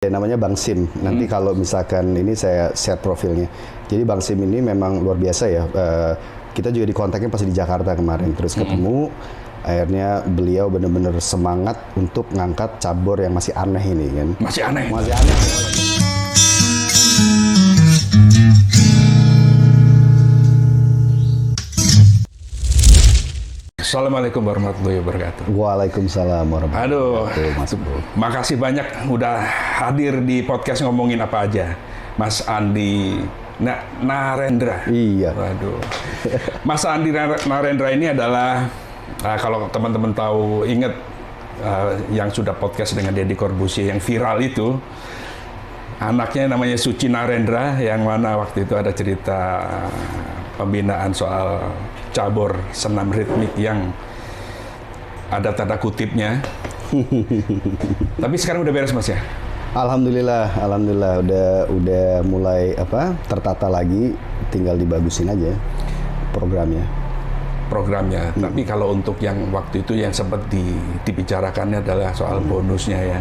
Namanya Bang Sim. Nanti kalau misalkan ini saya share profilnya. Jadi Bang Sim ini memang luar biasa ya. Kita juga dikontaknya pas di Jakarta kemarin. Terus ketemu, akhirnya beliau benar-benar semangat untuk ngangkat cabur yang masih aneh ini kan. Masih aneh? Masih aneh. Assalamualaikum warahmatullahi wabarakatuh. Waalaikumsalam warahmatullahi wabarakatuh. Mas Bro. Makasih banyak udah hadir di podcast ngomongin apa aja. Mas Andi Narendra. Iya. Waduh. Mas Andi Narendra ini adalah, kalau teman-teman tahu, ingat yang sudah podcast dengan Deddy Corbuzier yang viral itu, anaknya namanya Suci Narendra, yang mana waktu itu ada cerita pembinaan soal cabur senam ritmik yang ada tanda kutipnya. Tapi sekarang udah beres Mas ya? Alhamdulillah udah mulai tertata lagi, tinggal dibagusin aja programnya. Tapi kalau untuk yang waktu itu yang sempat dibicarakannya adalah soal bonusnya ya.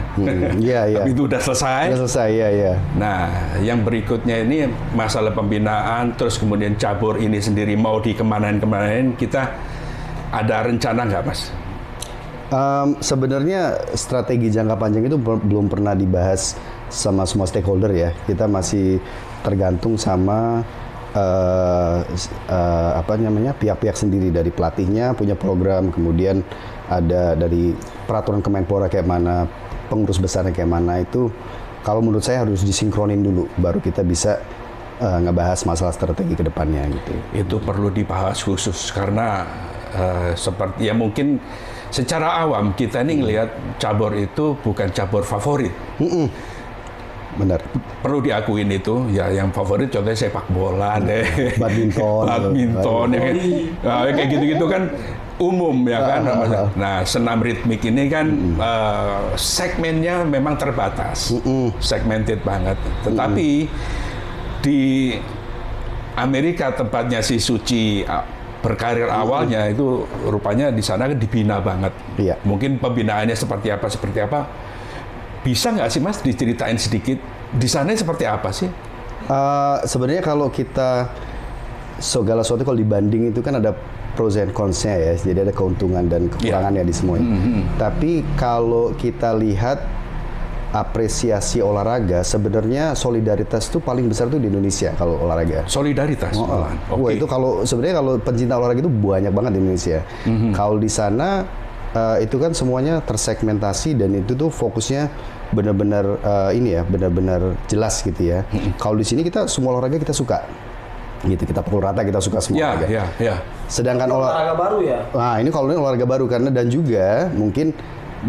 Iya. Tapi itu udah selesai. Udah selesai ya. Nah, yang berikutnya ini masalah pembinaan, terus kemudian cabur ini sendiri mau dikemanain, kita ada rencana nggak Mas? Sebenarnya strategi jangka panjang itu belum pernah dibahas sama semua stakeholder ya. Kita masih tergantung sama pihak-pihak sendiri, dari pelatihnya punya program, kemudian ada dari peraturan Kemenpora kayak mana, pengurus besarnya kayak mana. Itu kalau menurut saya harus disinkronin dulu baru kita bisa ngebahas masalah strategi ke depannya gitu. Itu perlu dibahas khusus karena seperti ya mungkin secara awam kita ini ngelihat cabur itu bukan cabur favorit. Benar. Perlu diakuin itu, ya yang favorit contohnya sepak bola deh, badminton, ya kayak gitu-gitu kan umum ya kan. Nah, senam ritmik ini kan segmennya memang terbatas, segmented banget. Tetapi di Amerika tempatnya si Suci berkarir awalnya itu rupanya di sana kan dibina banget. Iya. Mungkin pembinaannya seperti apa? Bisa nggak sih Mas diceritain sedikit di sana seperti apa sih? Sebenarnya kalau kita segala sesuatu kalau dibanding itu kan ada pros and cons-nya ya. Jadi ada keuntungan dan kekurangannya di semuanya. Tapi kalau kita lihat apresiasi olahraga, sebenarnya solidaritas itu paling besar tuh di Indonesia kalau olahraga. Solidaritas. Wah, itu kalau sebenarnya kalau pencinta olahraga itu banyak banget di Indonesia. Kalau di sana itu kan semuanya tersegmentasi dan itu tuh fokusnya benar-benar benar-benar jelas gitu ya. Kalau di sini kita semua olahraga kita suka, gitu, kita pukul rata, kita suka semua olahraga. Sedangkan olahraga baru ya. Nah ini kalau ini olahraga baru karena, dan juga mungkin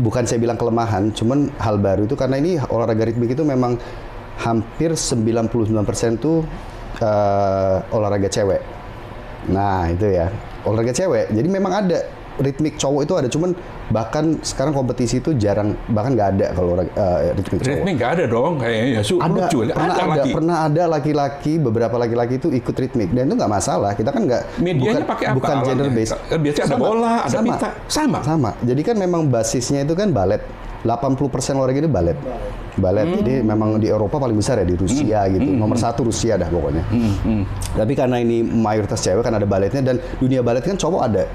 bukan saya bilang kelemahan, cuman hal baru itu karena ini olahraga ritmik itu memang hampir 99% tuh olahraga cewek. Nah itu ya olahraga cewek. Jadi memang ada ritmik cowok itu ada, cuman bahkan sekarang kompetisi itu jarang, bahkan nggak ada kalau ritmik cowok. Ritmik nggak ada dong kayaknya. Pernah ada laki-laki, beberapa laki-laki itu ikut ritmik dan itu nggak masalah. Kita kan nggak, medianya pakai apa? Bukan gender based. Biasanya ada bola, ada pita, sama. Jadi kan memang basisnya itu kan balet. 80% olahraga itu balet. Jadi memang di Eropa paling besar ya, di Rusia gitu. Nomor satu Rusia dah pokoknya. Tapi karena ini mayoritas cewek kan ada baletnya, dan dunia balet kan cowok ada.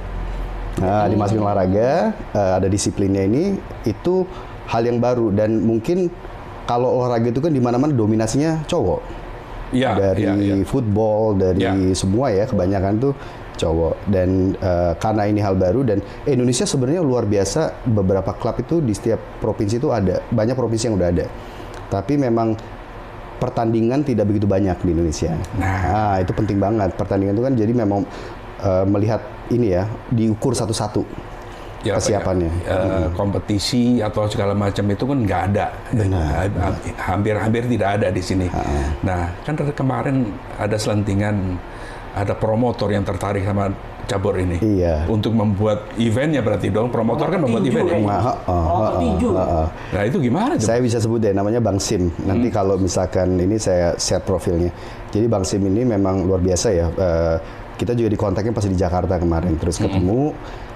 Nah, dimasukin olahraga, ada disiplinnya ini, itu hal yang baru. Dan mungkin kalau olahraga itu kan di mana-mana dominasinya cowok. Dari football, dari semua ya, kebanyakan tuh cowok. Dan karena ini hal baru, dan Indonesia sebenarnya luar biasa, beberapa klub itu di setiap provinsi itu ada, banyak provinsi yang udah ada. Tapi memang pertandingan tidak begitu banyak di Indonesia. Nah, itu penting banget. Pertandingan itu kan jadi memang melihat ini ya, diukur satu-satu kesiapannya. Kompetisi atau segala macam itu kan nggak ada. Benar. Hampir tidak ada di sini. Nah, kan kemarin ada selentingan, ada promotor yang tertarik sama cabur ini. Iya. Untuk membuat eventnya berarti dong. Promotor kan membuat event. Nah, itu gimana? Saya bisa sebut deh, namanya Bang Sim. Nanti kalau misalkan ini saya share profilnya. Jadi Bang Sim ini memang luar biasa ya. Kita juga dikontaknya pas di Jakarta kemarin. Terus ketemu,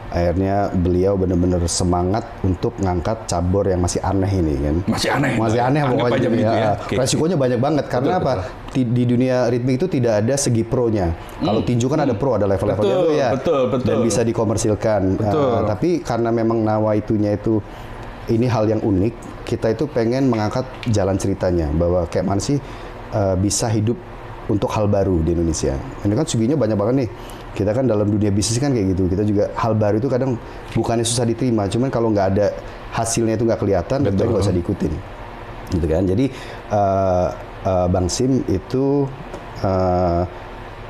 Akhirnya beliau benar-benar semangat untuk ngangkat cabur yang masih aneh ini kan. Masih aneh. Masih aneh pokoknya. Ya. Resikonya banyak banget karena betul, apa? Di dunia ritmik itu tidak ada segi pro-nya. Kalau tinju kan ada pro, ada level-levelnya tuh ya. Betul. Dan bisa dikomersilkan. Tapi karena memang nawaitunya itu ini hal yang unik, kita itu pengen mengangkat jalan ceritanya bahwa kayak mana sih bisa hidup untuk hal baru di Indonesia. Ini kan suginya banyak banget nih. Kita kan dalam dunia bisnis kan kayak gitu. Kita juga hal baru itu kadang bukannya susah diterima, cuman kalau nggak ada hasilnya itu nggak kelihatan, lebih baik nggak usah diikutin, gitu kan. Jadi Bang Sim itu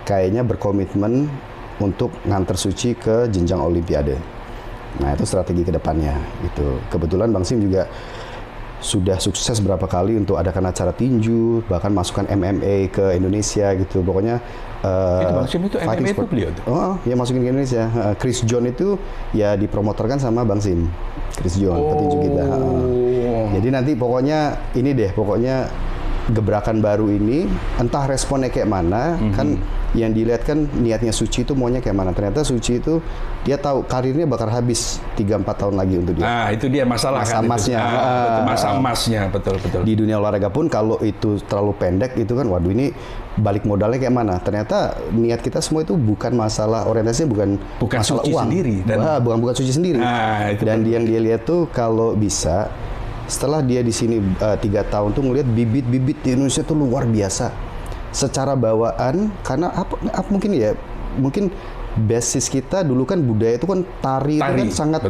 kayaknya berkomitmen untuk nganter Suci ke jenjang Olimpiade. Nah itu strategi kedepannya. Gitu. Kebetulan Bang Sim juga sudah sukses berapa kali untuk adakan acara tinju, bahkan masukkan MMA ke Indonesia gitu. Pokoknya itu Bang Sim itu MMA itu beliau tuh? Oh, ya masukin ke Indonesia. Chris John itu ya dipromotorkan sama Bang Sim. Chris John, petinju kita. Jadi nanti pokoknya ini deh, pokoknya gebrakan baru ini, entah responnya kayak mana, kan yang dilihat kan niatnya Suci itu maunya kayak mana. Ternyata Suci itu dia tahu karirnya bakal habis 3-4 tahun lagi untuk dia. Nah itu dia masalah masa kan emasnya. masa emasnya, betul. Di dunia olahraga pun kalau itu terlalu pendek itu kan, waduh ini balik modalnya kayak mana. Ternyata niat kita semua itu bukan masalah, orientasinya bukan masalah Suci uang. sendiri. Bukan Suci sendiri. Dan yang dia lihat tuh kalau bisa, setelah dia di sini 3 tahun tuh ngelihat bibit-bibit di Indonesia tuh luar biasa. Secara bawaan, karena apa mungkin ya, mungkin basis kita dulu kan budaya itu kan tari itu kan sangat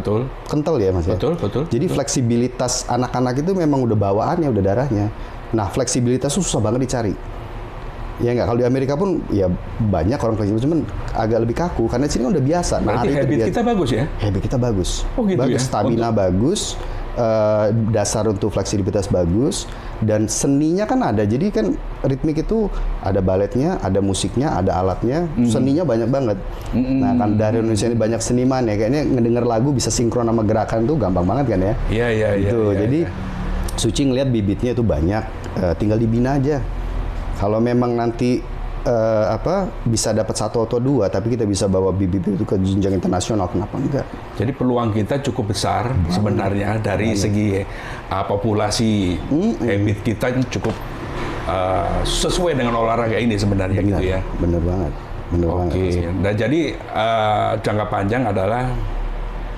kental ya Mas ya. Betul. Jadi fleksibilitas anak-anak itu memang udah bawaannya, udah darahnya. Nah fleksibilitas itu susah banget dicari. Ya nggak, kalau di Amerika pun ya banyak orang fleksibel, cuman agak lebih kaku karena di sini kan udah biasa. Berarti habit kita bagus ya? Habit kita bagus. Oh gitu bagus, ya? Stamina bagus, dasar untuk fleksibilitas bagus, dan seninya kan ada. Jadi kan ritmik itu ada baletnya, ada musiknya, ada alatnya, seninya banyak banget. Nah kan dari Indonesia ini banyak seniman ya, kayaknya ngedenger lagu bisa sinkron sama gerakan tuh gampang banget kan ya? Iya. Jadi Suci ngeliat bibitnya itu banyak, tinggal dibina aja. Kalau memang nanti bisa dapat 1 atau 2, tapi kita bisa bawa bibit itu ke jenjang internasional, kenapa enggak? Jadi peluang kita cukup besar sebenarnya dari segi populasi habit kita cukup sesuai dengan olahraga ini sebenarnya. Gitu ya. Bener banget. Nah jadi jangka panjang adalah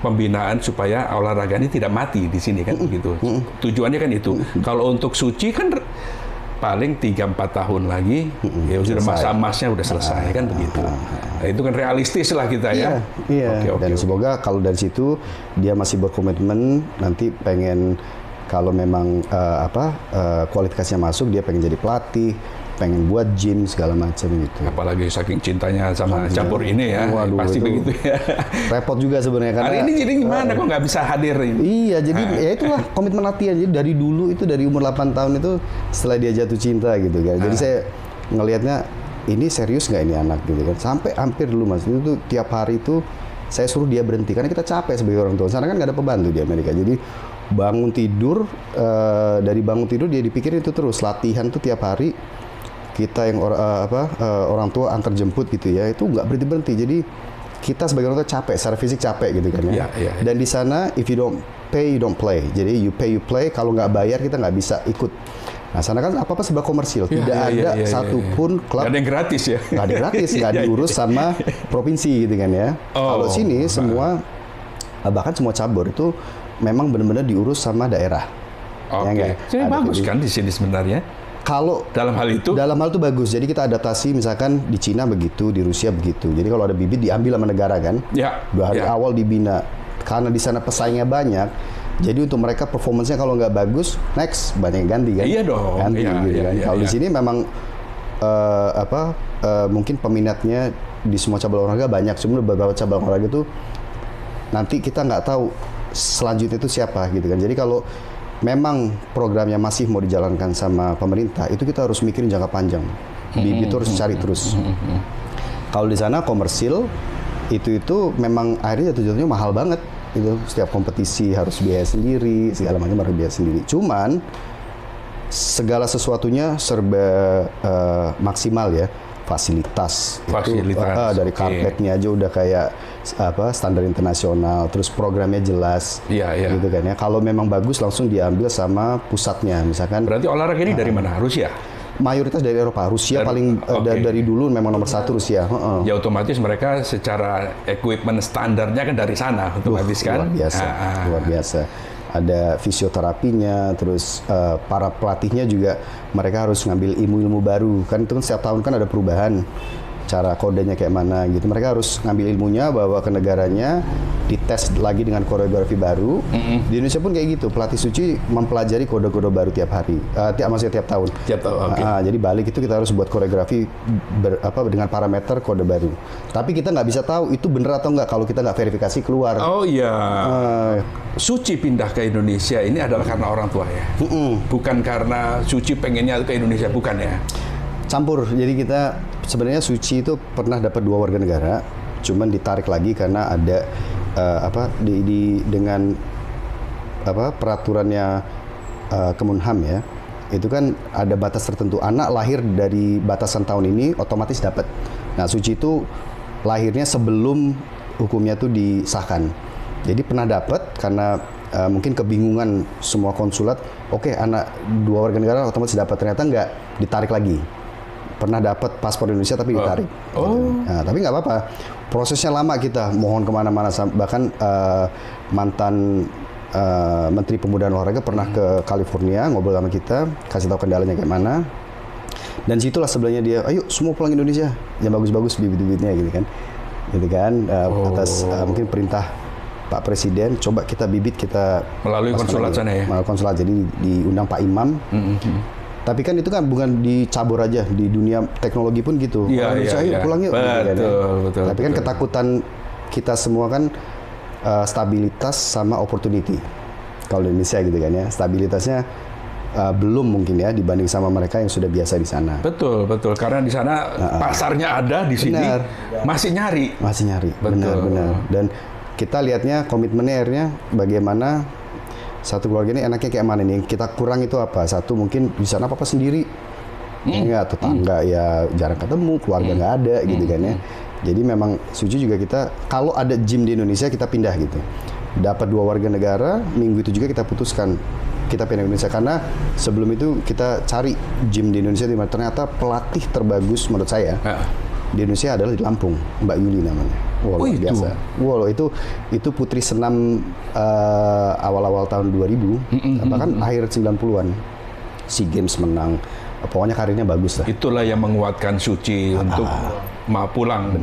pembinaan supaya olahraga ini tidak mati di sini kan begitu. Tujuannya kan itu. Kalau untuk Suci kan paling 3-4 tahun lagi ya sudah masa emasnya udah selesai kan begitu. Nah, itu kan realistis lah kita ya. Iya. Dan semoga kalau dari situ dia masih berkomitmen nanti pengen kalau memang kualifikasinya masuk, dia pengen jadi pelatih, pengen buat gym segala macam gitu. Apalagi saking cintanya sama campur ini ya. Waduh, pasti begitu ya. Repot juga sebenarnya karena hari ini jadi gimana kok nggak bisa hadir ini? Iya, jadi ya itulah komitmen latihan. Jadi dari dulu itu dari umur 8 tahun itu setelah dia jatuh cinta gitu kan. Jadi saya ngelihatnya ini serius nggak ini anak gitu kan. Sampai hampir dulu Mas, itu tuh tiap hari itu saya suruh dia berhenti karena kita capek sebagai orang tua. Sana kan nggak ada pembantu di Amerika. Jadi bangun tidur, dari bangun tidur dia dipikir itu terus latihan tuh tiap hari. Kita yang orang tua antar jemput gitu ya, itu nggak berhenti. Jadi kita sebagai orang tua capek, secara fisik capek gitu kan ya. Dan di sana if you don't pay you don't play. Jadi you pay you play, kalau nggak bayar kita nggak bisa ikut. Nah sana kan apa-apa serba komersil, tidak ada satupun klub. Nggak ada yang gratis ya? Nggak ada gratis, nggak diurus sama provinsi gitu kan ya. Kalau sini semua, bahkan semua cabur itu memang benar-benar diurus sama daerah. Jadi bagus kan di sini sebenarnya? Kalau dalam hal itu bagus. Jadi kita adaptasi, misalkan di Cina begitu, di Rusia begitu. Jadi kalau ada bibit diambil sama negara kan. 2 hari awal dibina. Karena di sana pesaingnya banyak. Jadi untuk mereka performance-nya kalau nggak bagus, next banyak yang ganti kan. Iya dong. Ganti gitu kan. Kalau di sini memang mungkin peminatnya di semua cabang olahraga banyak. Cuma beberapa cabang olahraga itu nanti kita nggak tahu selanjutnya itu siapa gitu kan. Jadi kalau memang programnya masih mau dijalankan sama pemerintah, itu kita harus mikirin jangka panjang. Bibit itu harus cari terus. Kalau di sana komersil, itu memang akhirnya jatuh-jatuhnya mahal banget. Itu setiap kompetisi harus biaya sendiri, segala macam harus biaya sendiri. Cuman segala sesuatunya serba maksimal ya. Fasilitas. Itu, dari karpetnya aja udah kayak standar internasional, terus programnya jelas, gitu kan ya. Kalau memang bagus langsung diambil sama pusatnya, misalkan. Berarti olahraga ini dari mana? Rusia? Mayoritas dari Eropa. Rusia dari dulu memang nomor satu Rusia. Ya otomatis mereka secara equipment standarnya kan dari sana, otomatis kan. Luar biasa. Ada fisioterapinya, terus para pelatihnya juga mereka harus ngambil ilmu-ilmu baru. Kan itu kan setiap tahun kan ada perubahan. Cara kodenya kayak mana gitu. Mereka harus ngambil ilmunya, bawa ke negaranya, dites lagi dengan koreografi baru. Di Indonesia pun kayak gitu. Pelatih suci mempelajari kode-kode baru tiap hari. Maksudnya tiap tahun. Jadi balik itu kita harus buat koreografi dengan parameter kode baru. Tapi kita nggak bisa tahu itu bener atau nggak kalau kita nggak verifikasi keluar. Oh iya. Suci pindah ke Indonesia ini adalah karena orang tua ya? Bukan karena Suci pengennya ke Indonesia, bukan ya? Campur. Jadi kita sebenarnya Suci itu pernah dapat 2 warga negara, cuman ditarik lagi karena ada dengan peraturannya Kemenham ya. Itu kan ada batas tertentu. Anak lahir dari batasan tahun ini otomatis dapat. Nah, Suci itu lahirnya sebelum hukumnya tuh disahkan. Jadi pernah dapat karena mungkin kebingungan semua konsulat. Oke, anak 2 warga negara otomatis dapat, ternyata nggak, ditarik lagi. Pernah dapat paspor Indonesia tapi ditarik. Nah, tapi nggak apa-apa. Prosesnya lama, kita mohon kemana-mana. Bahkan mantan Menteri Pemuda dan Olahraga pernah ke California ngobrol sama kita, kasih tahu kendalanya kayak mana. Dan situlah sebelahnya dia, ayo semua pulang Indonesia, yang bagus-bagus bibit-bibitnya gitu kan. Atas mungkin perintah Pak Presiden, coba kita bibit kita melalui konsulat sana ya. Melalui konsulat, jadi diundang Pak Imam. Tapi kan itu kan bukan dicabur aja, di dunia teknologi pun gitu. Ayo pulang yuk. Betul. Tapi kan ketakutan kita semua kan stabilitas sama opportunity. Kalau di Indonesia gitu kan ya, stabilitasnya belum mungkin ya dibanding sama mereka yang sudah biasa di sana. Betul. Karena di sana pasarnya ada, di sini masih nyari. Benar. Dan kita lihatnya komitmennya akhirnya bagaimana satu keluarga ini enaknya kayak mana nih? Kita kurang itu apa? Satu mungkin di sana apa sendiri, ya tetangga ya jarang ketemu, keluarga nggak ada gitu kan ya. Jadi memang Suci juga kita kalau ada gym di Indonesia kita pindah gitu. Dapat 2 warga negara, minggu itu juga kita putuskan kita pindah Indonesia karena sebelum itu kita cari gym di Indonesia di mana ternyata pelatih terbagus menurut saya di Indonesia adalah di Lampung, Mbak Yuli namanya. Luar biasa. Itu putri senam awal-awal tahun 2000, bahkan akhir 90-an. SEA Games menang. Pokoknya karirnya bagus lah. Itulah yang menguatkan Suci untuk mau pulang,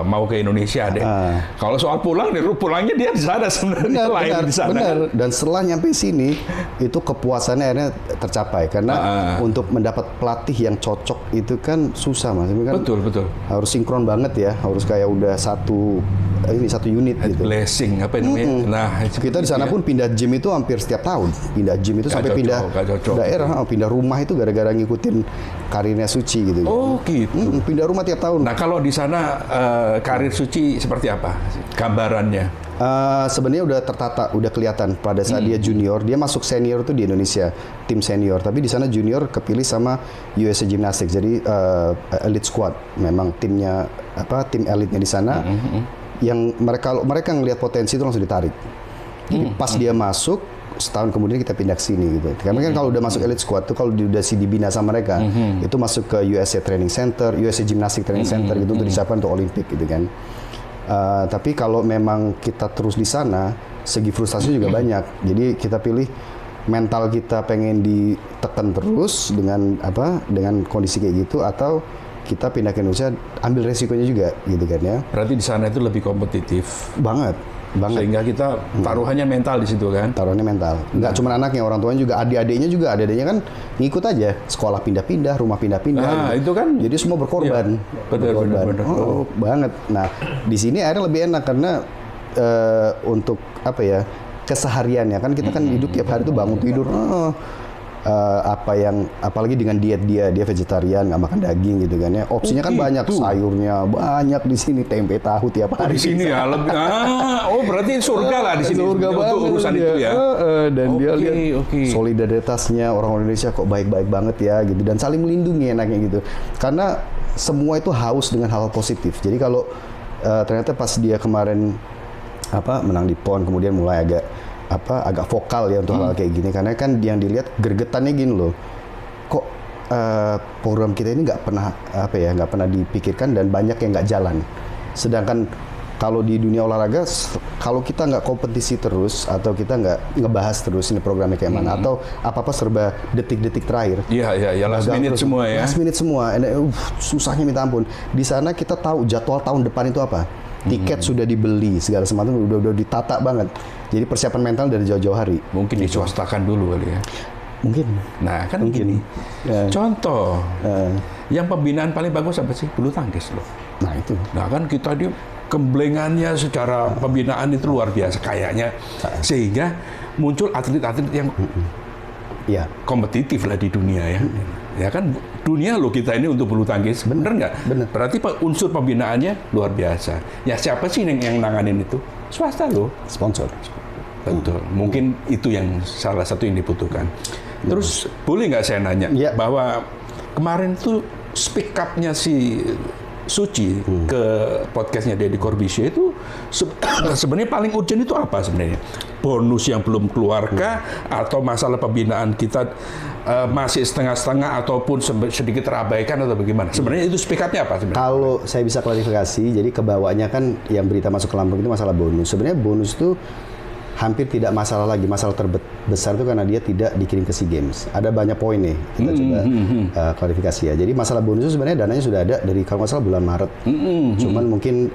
mau ke Indonesia deh. Kalau soal pulangnya dia di sana sebenarnya, benar. Dan setelah nyampe sini, itu kepuasannya akhirnya tercapai karena untuk mendapat pelatih yang cocok itu kan susah, Mas. Kan betul. Harus sinkron banget ya, harus kayak udah satu unit gitu. Blessing apa namanya? Nah, kita di sana pun pindah gym itu hampir setiap tahun. Pindah gym itu sampai pindah daerah, pindah rumah itu gara-gara ngikutin karirnya Suci gitu. Oh gitu. Pindah rumah tiap tahun. Nah kalau di sana karir Suci seperti apa gambarannya? Sebenarnya udah tertata, udah kelihatan pada saat dia junior, dia masuk senior tuh di Indonesia, tim senior. Tapi di sana junior kepilih sama USA Gymnastics, jadi elite squad. Memang tim elitnya di sana. Yang mereka ngelihat potensi itu langsung ditarik. Jadi pas dia masuk, setahun kemudian kita pindah ke sini gitu. Karena kan kalau udah masuk elite squad tuh kalau udah dibina sama mereka, itu masuk ke USA Training Center, USA Gymnastics Training Center gitu untuk disiapkan untuk Olimpik gitu kan. Tapi kalau memang kita terus di sana, segi frustasi juga banyak. Jadi kita pilih mental kita pengen ditekan terus dengan kondisi kayak gitu, atau kita pindah ke Indonesia, ambil resikonya juga gitu kan ya. Berarti di sana itu lebih kompetitif. Banget. Sehingga kita taruhannya mental di situ kan. Taruhannya mental. Nggak cuma anaknya, orang tuanya juga, adik-adiknya kan ngikut aja. Sekolah pindah-pindah, rumah pindah-pindah. Itu kan. Jadi semua berkorban. Betul. Banget. Nah, di sini akhirnya lebih enak karena untuk kesehariannya kan kita kan hidup tiap hari tuh bangun tidur. Apalagi dengan diet dia vegetarian, nggak makan daging gitu kan ya, opsinya kan banyak, sayurnya banyak di sini, tempe tahu tiap hari di sini ya lebih. Berarti surga lah di sini, surga banget untuk urusan itu ya. Dan dia lihat solidaritasnya orang Indonesia kok baik-baik banget ya gitu, dan saling melindungi enaknya gitu, karena semua itu haus dengan hal positif. Jadi kalau ternyata pas dia kemarin menang di PON, kemudian mulai agak vokal ya untuk hal kayak gini, karena kan yang dilihat gregetannya gini loh, kok program kita ini nggak pernah dipikirkan dan banyak yang nggak jalan. Sedangkan kalau di dunia olahraga, kalau kita nggak kompetisi terus atau kita nggak ngebahas terus ini programnya kayak mana, atau apa-apa serba detik-detik terakhir. Iya, last minute terus, semua ya. Last minute semua, susahnya minta ampun. Di sana kita tahu jadwal tahun depan itu apa. Tiket sudah dibeli, segala semacam udah ditata banget. Jadi persiapan mental dari jauh-jauh hari. Mungkin diswastakan dulu kali ya. Mungkin. Nah kan gini, contoh, yang pembinaan paling bagus apa sih? Bulu tangkis loh. Nah itu. Nah kan kita kemblengannya secara pembinaan itu luar biasa kayaknya, sehingga muncul atlet-atlet yang kompetitif lah di dunia ya. Ya kan dunia loh kita ini untuk bulu tangkis, bener nggak? Bener. Berarti unsur pembinaannya luar biasa. Ya siapa sih yang nanganin itu? Swasta loh. Sponsor. Betul. Mungkin itu yang salah satu yang dibutuhkan. Terus boleh nggak saya nanya bahwa kemarin tuh speak up-nya si Suci ke podcastnya Deddy Corbuzier itu sebenarnya paling urgent itu apa sebenarnya? Bonus yang belum keluarkah atau masalah pembinaan kita masih setengah-setengah ataupun sedikit terabaikan atau bagaimana? Sebenarnya itu speak up-nya apa sebenarnya? Kalau saya bisa klarifikasi, jadi kebawanya kan yang berita masuk ke Lampung itu masalah bonus. Sebenarnya bonus itu hampir tidak masalah lagi. Masalah terbesar itu karena dia tidak dikirim ke SEA Games. Ada banyak poin nih, kita coba klarifikasi ya. Jadi masalah bonus itu sebenarnya dananya sudah ada dari kalau nggak salah bulan Maret. Cuman mungkin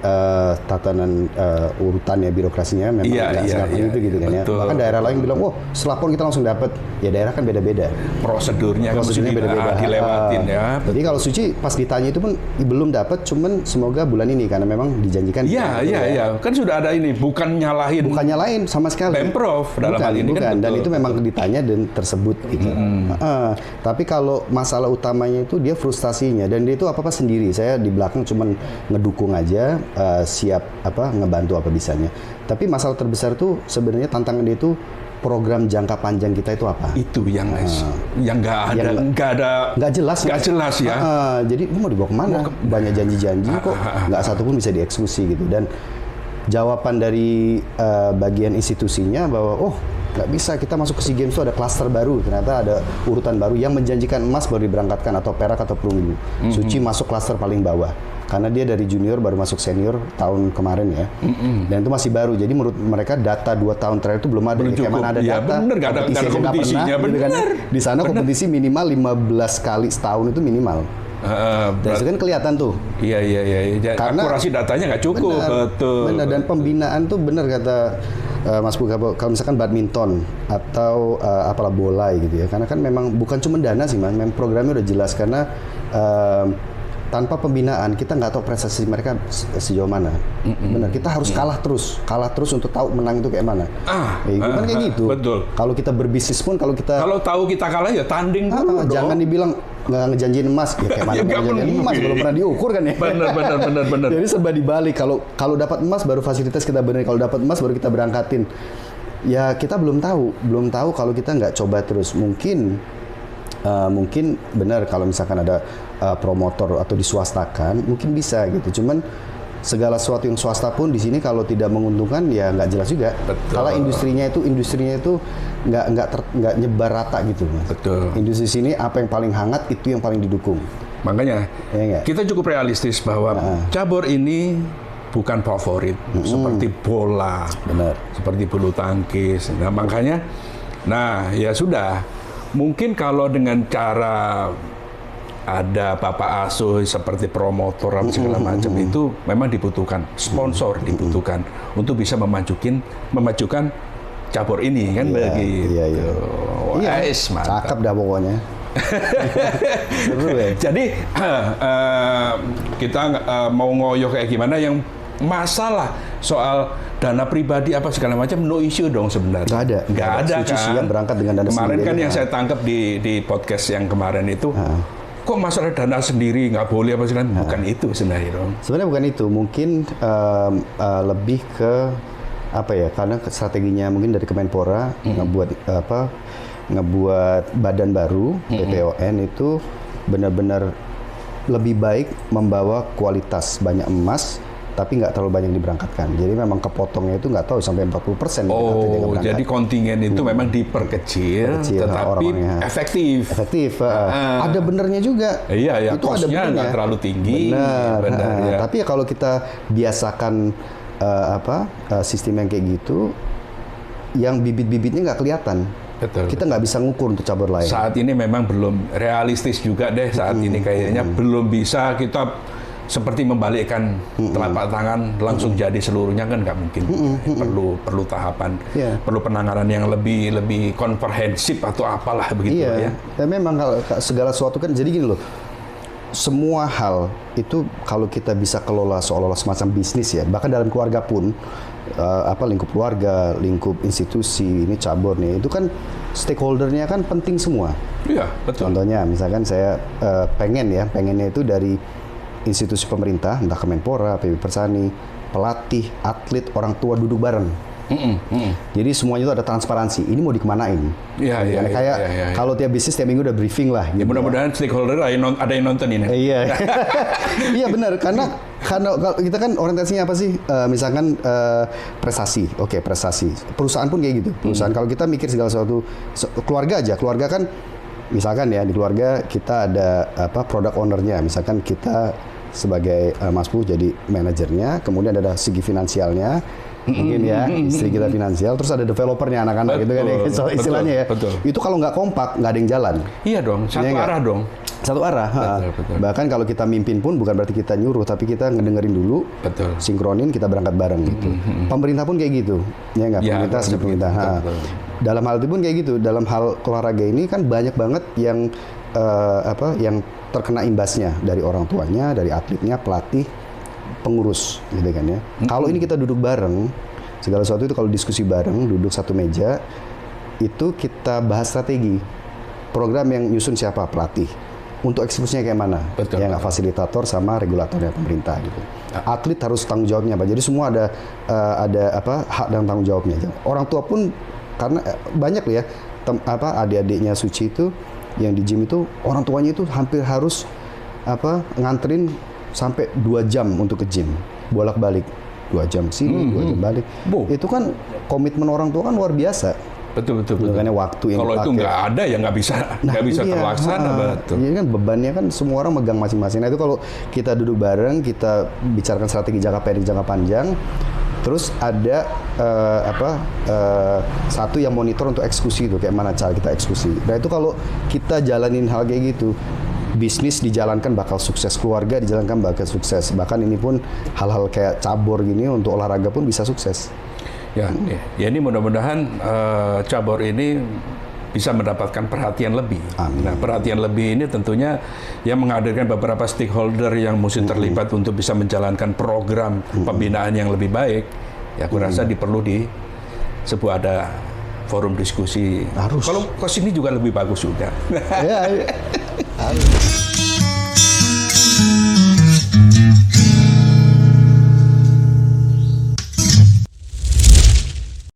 tatanan urutannya, birokrasinya memang nggak segampang itu gitu kan ya. Bahkan daerah lain bilang, wah setelah PON kita langsung dapat. Ya daerah kan beda-beda. Prosedurnya beda-beda. Dilewatin ya. Jadi kalau Suci pas ditanya itu pun belum dapat, cuman semoga bulan ini karena memang dijanjikan. Iya. Kan sudah ada ini, bukan nyalahin sama sekali. Pemprov dalam hal ini kan. Dan itu memang ditanya dan tersebut gitu. Tapi kalau masalah utamanya itu dia frustasinya dan dia itu apa-apa sendiri. Saya di belakang cuman ngedukung aja, siap ngebantu apa bisanya. Tapi masalah terbesar tuh sebenarnya tantangan dia itu program jangka panjang kita itu apa? Itu yang nggak jelas ya. Jadi mau dibawa kemana? Banyak janji-janji kok nggak satu pun bisa dieksekusi gitu. Dan jawaban dari bagian institusinya bahwa nggak bisa, kita masuk ke SEA Games itu ada klaster baru, ternyata ada urutan baru yang menjanjikan emas baru diberangkatkan atau perak atau perunggu. Suci masuk klaster paling bawah karena dia dari junior baru masuk senior tahun kemarin ya. Dan itu masih baru, jadi menurut mereka data 2 tahun terakhir itu belum ada. Kayak mana ada data, nggak ada kompetisinya, benar. Di sana kompetisi minimal 15 kali setahun itu minimal. Dan itu kan kelihatan tuh. Iya. Karena akurasi datanya nggak cukup. Betul. Dan pembinaan tuh benar kata Mas Buga, kalau misalkan badminton atau apalah bola gitu ya. Karena kan memang bukan cuma dana sih, Mas. Memang programnya udah jelas karena tanpa pembinaan kita nggak tahu prestasi mereka sejauh mana. Benar, kita harus kalah terus untuk tahu menang itu kayak mana. Kan kayak gitu. Betul. Kalau kita berbisnis pun kalau tahu kita kalah ya tanding dulu dong. Jangan dibilang nggak ngejanjiin emas ya kayak mana ngejanjiin emas belum pernah diukur kan ya. Benar. Jadi serba dibalik. Kalau dapat emas baru fasilitas kita benerin, kalau dapat emas baru kita berangkatin. Ya kita belum tahu kalau kita nggak coba terus. Mungkin benar kalau misalkan ada promotor atau diswastakan mungkin bisa gitu. Cuman segala sesuatu yang swasta pun di sini kalau tidak menguntungkan ya nggak jelas juga. Kalau industrinya itu nggak nyebar rata gitu, Mas. Betul. Industri sini apa yang paling hangat itu yang paling didukung. Makanya kita cukup realistis bahwa cabur ini bukan favorit seperti bola, benar, seperti bulu tangkis. Nah makanya, ya sudah. Mungkin kalau dengan cara ada bapak asuh seperti promotor atau segala macam itu memang dibutuhkan sponsor, dibutuhkan untuk bisa memajukan cabur ini kan begitu. Cakep dah pokoknya. Jadi kita mau ngoyo kayak gimana yang masalah soal dana pribadi apa segala macam no issue dong sebenarnya. Nggak ada kan. Yang berangkat dengan dana kemarin kan yang saya tangkap di podcast yang kemarin itu kok masalah dana sendiri nggak boleh apa segala bukan itu sebenarnya dong. Sebenarnya bukan itu, mungkin lebih ke apa ya, karena strateginya mungkin dari Kemenpora ngebuat badan baru BPON itu benar-benar lebih baik membawa kualitas banyak emas tapi nggak terlalu banyak diberangkatkan. Jadi memang kepotongnya itu nggak tahu sampai 40%. Oh, jadi kontingen itu memang diperkecil, tetapi efektif. Efektif. Ada benernya juga. Iya, itu ada benernya. Nggak terlalu tinggi. Benar. Ya. Tapi kalau kita biasakan sistem yang kayak gitu, yang bibit-bibitnya nggak kelihatan. Betul. Kita nggak bisa ngukur untuk cabur lain. Saat ini memang belum realistis juga deh. Saat ini kayaknya belum bisa kita seperti membalikkan telapak tangan langsung jadi seluruhnya, kan nggak mungkin. Perlu tahapan, perlu penanganan yang lebih komprehensif atau apalah begitu ya. Dan memang kalau segala sesuatu kan jadi gini loh. Semua hal itu kalau kita bisa kelola seolah-olah semacam bisnis ya, bahkan dalam keluarga pun, lingkup keluarga, lingkup institusi, ini cabur nih, itu kan stakeholdernya kan penting semua. Iya, betul. Contohnya misalkan saya pengennya itu dari institusi pemerintah, entah Kemenpora, PB Persani, pelatih, atlet, orang tua duduk bareng. Jadi semuanya itu ada transparansi. Ini mau dikemanain? Iya. Kalau tiap bisnis tiap minggu udah briefing lah. Ya, mudah-mudahan stakeholder ada yang nonton ini. Iya, iya benar. Karena kita kan orientasinya apa sih? Misalkan prestasi. Oke, prestasi. Perusahaan pun kayak gitu. Perusahaan kalau kita mikir segala sesuatu, keluarga aja. Keluarga kan, misalkan ya di keluarga kita ada product owner-nya. Misalkan kita sebagai Mas Bu jadi manajernya, kemudian ada segi finansialnya. Mungkin ya, istri kita finansial, terus ada developernya anak-anak gitu kan ya, so, istilahnya ya. Betul. Itu kalau nggak kompak, nggak ada yang jalan. Iya dong, satu arah dong. Satu arah. Betul. Bahkan kalau kita mimpin pun bukan berarti kita nyuruh, tapi kita ngedengerin dulu, sinkronin, kita berangkat bareng gitu. Pemerintah pun kayak gitu, ya nggak? Pemerintah seperti pemerintah. Dalam hal itu pun kayak gitu. Dalam hal olahraga ini kan banyak banget yang yang terkena imbasnya dari orang tuanya, dari atletnya, pelatih, pengurus, gitu kan ya. Kalau ini kita duduk bareng, segala sesuatu itu kalau diskusi bareng, duduk satu meja, itu kita bahas strategi. Program yang nyusun siapa? Pelatih. Untuk eksekusinya kayak mana? Ya nggak, fasilitator sama regulatornya pemerintah gitu. Atlet harus tanggung jawabnya apa? Jadi semua ada hak dan tanggung jawabnya. Orang tua pun, karena banyak ya adik-adiknya Suci itu yang di gym itu, orang tuanya itu hampir harus nganterin sampai 2 jam untuk ke gym, bolak-balik 2 jam sini, 2 jam balik. Itu kan komitmen orang tua kan luar biasa. Betul. Makanya waktu yang kalau itu nggak ada ya nggak bisa terlaksana. Betul. Jadi kan bebannya kan semua orang megang masing-masing. Nah itu kalau kita duduk bareng, kita bicarakan strategi jangka pendek, jangka panjang, terus ada satu yang monitor untuk eksekusi itu, kayak mana cara kita eksekusi. Nah itu kalau kita jalanin hal kayak gitu, bisnis dijalankan bakal sukses, keluarga dijalankan bakal sukses. Bahkan ini pun hal-hal kayak cabur gini untuk olahraga pun bisa sukses. Ya ini mudah-mudahan cabur ini bisa mendapatkan perhatian lebih. Amin. Nah, perhatian lebih ini tentunya yang menghadirkan beberapa stakeholder yang mesti terlibat untuk bisa menjalankan program pembinaan yang lebih baik. Ya, aku rasa perlu di sebuah ada forum diskusi. Harus. Kalau ke sini juga lebih bagus juga. Ya, harus.